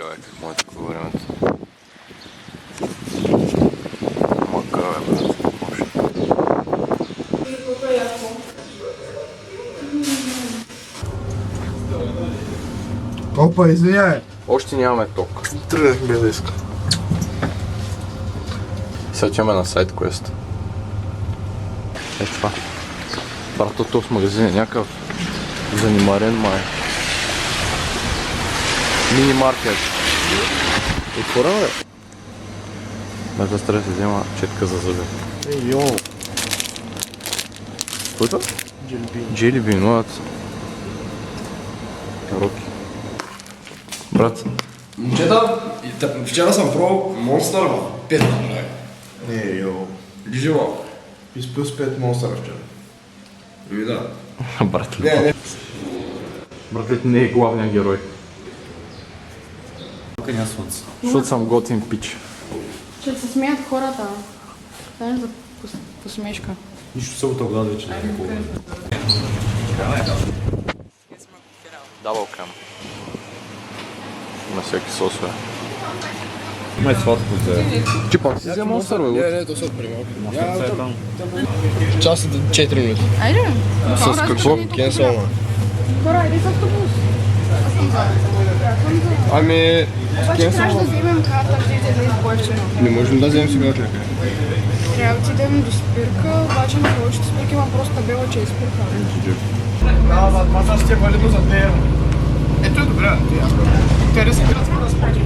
човек, моето такова времето. Макаве, брат, може. Опа, извиняй. Още нямаме ток. Тръгнах без да иска. Сега отиваме на сайт Quest. Е това. Брато, този магазин е някакъв занимарен май. Мини маркет. Отворено ли? Бата трябва да се взема четка за зъби. Ей, йо. Кой е това? Джелибин. Джелибин, младът. Роки. Брат. Момчета, вчера съм пробвал Монстър в 5 направи. Ей, йо. Лижи малко. Изпил с 5 монстъра вчера. И да. Брат ли? Не. Братлет не е главният герой. Тук няма слънце. Защото съм готин пич. Ще се смеят хората. Знаеш за посмешка. Нищо събота глада вече не е хубаво. Дабъл кам. На всеки сосове. Май сладко за... Ти пак си взема монстър, бе? Не, то са отпреми. Монстърца е там. Час и 4 минути. Айде, бе. С какво? Кенселна. Хора, айде с автобус. Аз съм за. Ами... Обаче трябваше да вземем карта, где да е по-ефтино. Не можем да вземем сега човека. Трябва да отидем до спирка, обаче на повечето спирки има просто табела, че е спирка. Да, това са ще е валидно за 2 евро. Ето е добре. Те да се градска да спрати.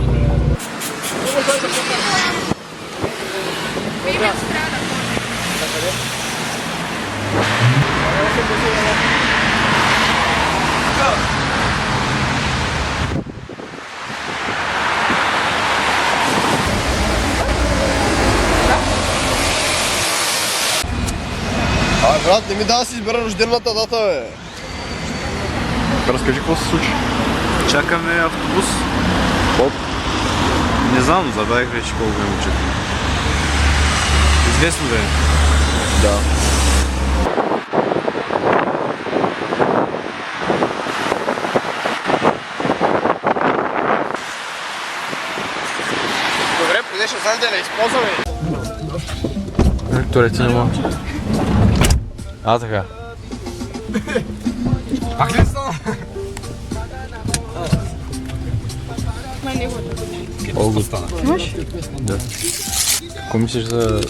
Брат, не ми дава да си избера рождената дата, бе. Разкажи какво се случи. Чакаме автобус. Оп. Не знам, забравих вече колко време чакаме. Известно време. Да. Добре, поне ще знам да не използваме. Ректорите не могат. А, така. Пак ли стана? На неговата. Олго стана. Имаш? Да. Какво мислиш за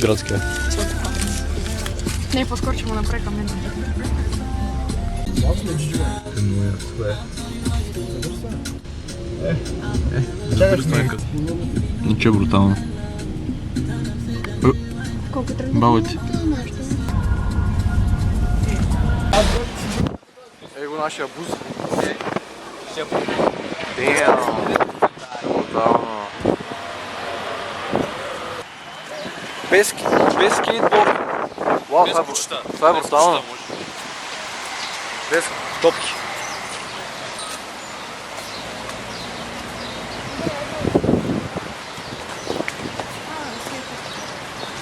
градския? Не, по-скоро ще му направи към мен. Ниче брутално. Колко трябва да Баба ти. нещо? Ей го нашия бус. Damn. Брутално. Без скейтборд. Вау, това е брутално. Без топки.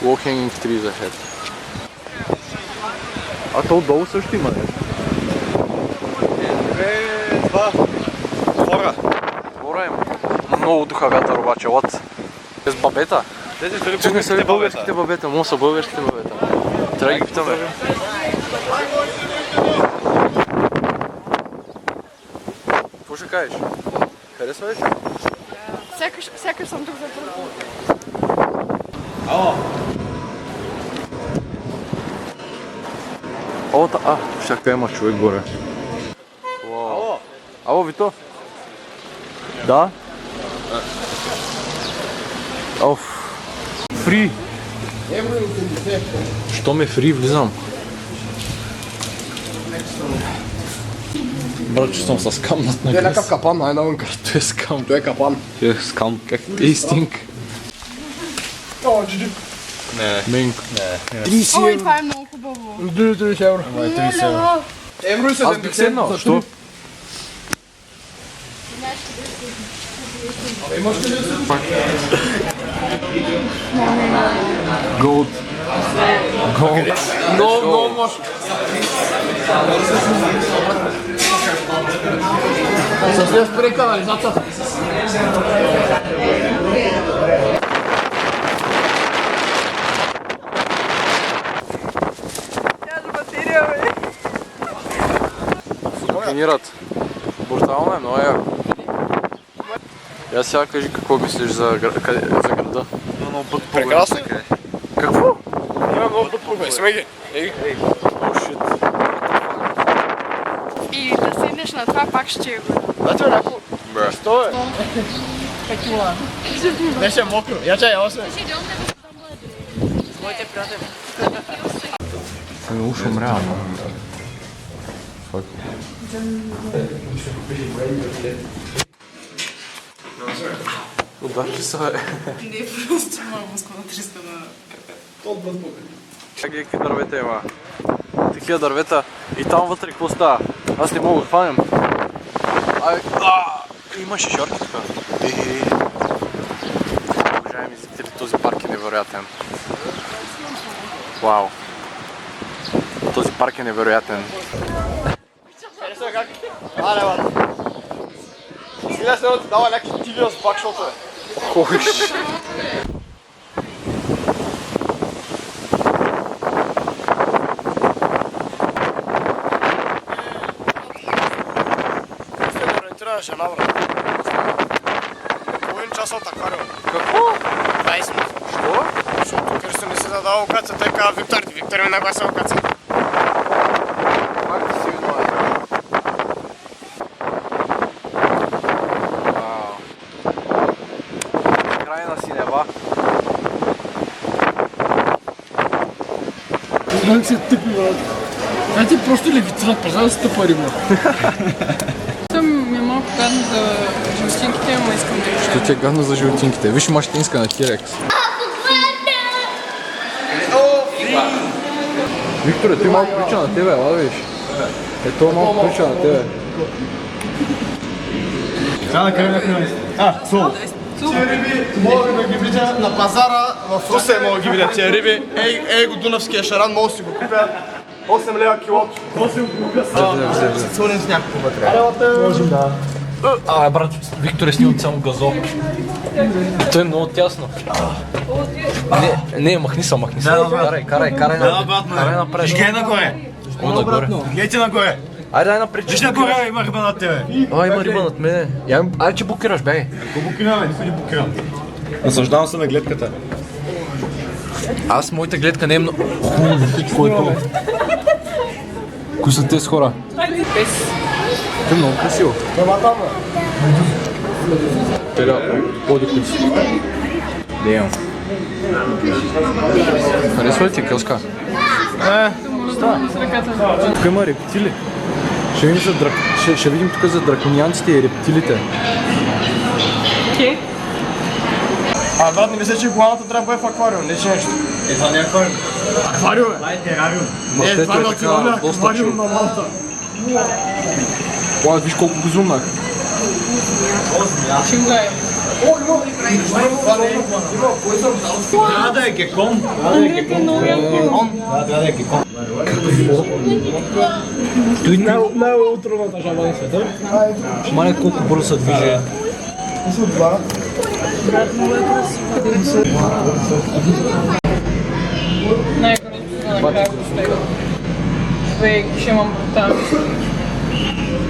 Low hanging trees ahead. А то отдолу също има нещо. Двора има. Много духа вятър обаче, лад. Без бабета. Чух не са ли българските бабета? Може са българските бабета. Трябва да ги питаме. Какво ще кажеш? Харесва ли? Сякаш съм тук за първо. О, всяка има човек горе. Ало, Вито? Да? Оф. Фри! Що ме фри, влизам? Брат, че съм с скамнат на Той е гръс. някакъв капан, най-навънка. Той е скам. Той е капан. Той е скам. Как? Ейстинг. О, джиджи. Менко. 30 Ой, евро. това е много хубаво. 30 евро. Евро и 70. Аз бих седнал. Що? Голд. Голд. Много може. С нея спре канализацията. Функционират. Брутално е, много е яко. Я сега кажи какво мислиш за града. Много път Прекрасно. Какво? Има много подпугвай, сме ги. Ей, О, шит. И да седнеш на това, пак ще го. дайте някакво. Бре. Що е? Беше мокро. Я чай, яла се. Ами уж умря, ама. Фак. Удачи са, бе. Не, просто моя мускул на 300 на... Какви дървета има? Такива дървета. И там вътре какво става? Аз не мога да хванем. Има шишорки тук. Уважаеми зрители, този парк е невероятен. Вау. Този парк е невероятен. Але, бат. Сега се ти дава някакви тивия с бакшота, бе. Хойш. Се ме ориентираше една врата. Половин час от аквариум. Какво? 20 минути. Що? Защото Кристо не си задава локация, той казва Виктор, Виктор ми наглася локация. Пак ти си виноват. Вау. Крайна синева. Как се тъпи, брат? А ти просто левитират, пожалуйста, тъпа риба. Ми е малко гадно за животинките, ама искам да ги Що ти е гадно за животинките? Виж мащинска на Тирекс. Викторе, ти малко прича на тебе, ела да видиш. Ето малко прича на тебе. Мога да ги видя на пазара в Русе, мога да ги видя тия риби. Ей го Дунавския шаран, мога да си го купя. 8 лева килото. Сигурен с някакво вътре. Можем да. Брат, Викторе, снимам само газо. То е много тясно. Не, махни се. Карай напред. Гледай нагоре! О, нагоре. Гледайте нагоре! Айде, дай напред. Виж нагоре, има риба над тебе! Има риба над мене. Айде, че букираш, бе. Го букираме, не ходи букирам. Наслаждавам се на гледката. Аз, моята гледка не е много... Кой е това? Кои са тези хора? Те е много красиво. Теля, ходи къси. Дем. Харесва ли ти къска? Тук има рептили. Ще видим тук за драконианците и рептилите. Окей. Брат, не мисля, че главата трябва да бъде в аквариум, не че нещо. Това не е аквариум. Аквариум, бе. Това е терариум. Това е националния аквариум на Малта. Уау, виж колко го зумнах. Чингай. Трябва да е гекон. Трябва да е гекон. Трябва да е гекон. Най-утроната жаба на света. Маля колко бързо се движи. Най-красиво накрая постега. Човек, ще имам там.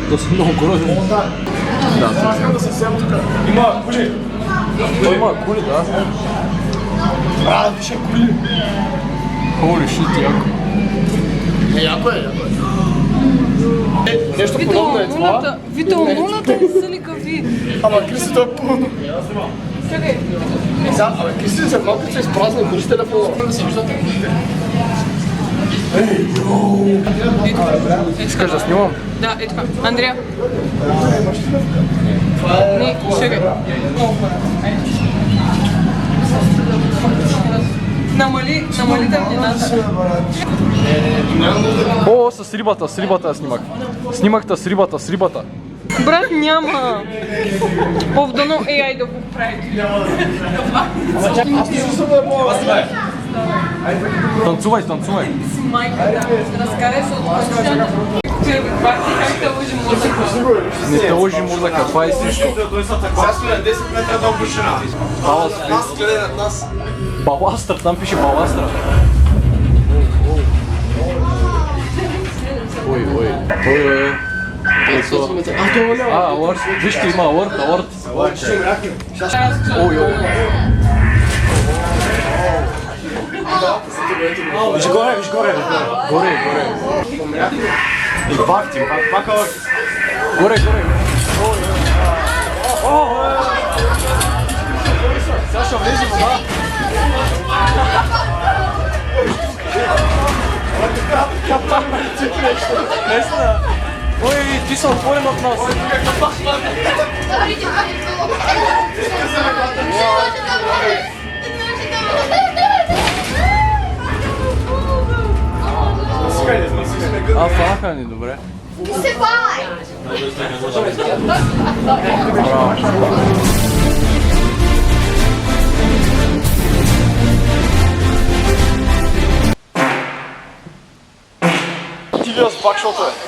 То са много грозни. Аз искам да се сям тук. Има кули. Той има кули, да. Виж кули. Holy shit, яко. Яко е. Нещо подобно е това. Виталуната не са ли кави? Ама Кристи, това е пълно. Чакай. Абе, Кристи, за малко се изпразни, държи телефона. Да се виждате. Искаш да снимам? Да, е така. Андрея. Не, чакай. Намали тъмнината. О, с рибата я снимах. Снимах с рибата. Брат, няма. Повдано AI да го прави. Аз не съм да мога. Танцувай. Майка, да. Разкарай се от костюма. Как да лъжи музика? Не те лъжи мурдака, това е истинско. Сега сме на 10 метра дълбочина. Нас гледай над нас. Баластър, там пише баластър. Ой. Алърт. Вижте, има алърт. Ой. Виж горе. Горе. Горе. Сега ще влезе вода. Наистина. Ой, ти са отворен от нас. Фанаха ни, добре. Се бай! Ти гледа с пак, защото е.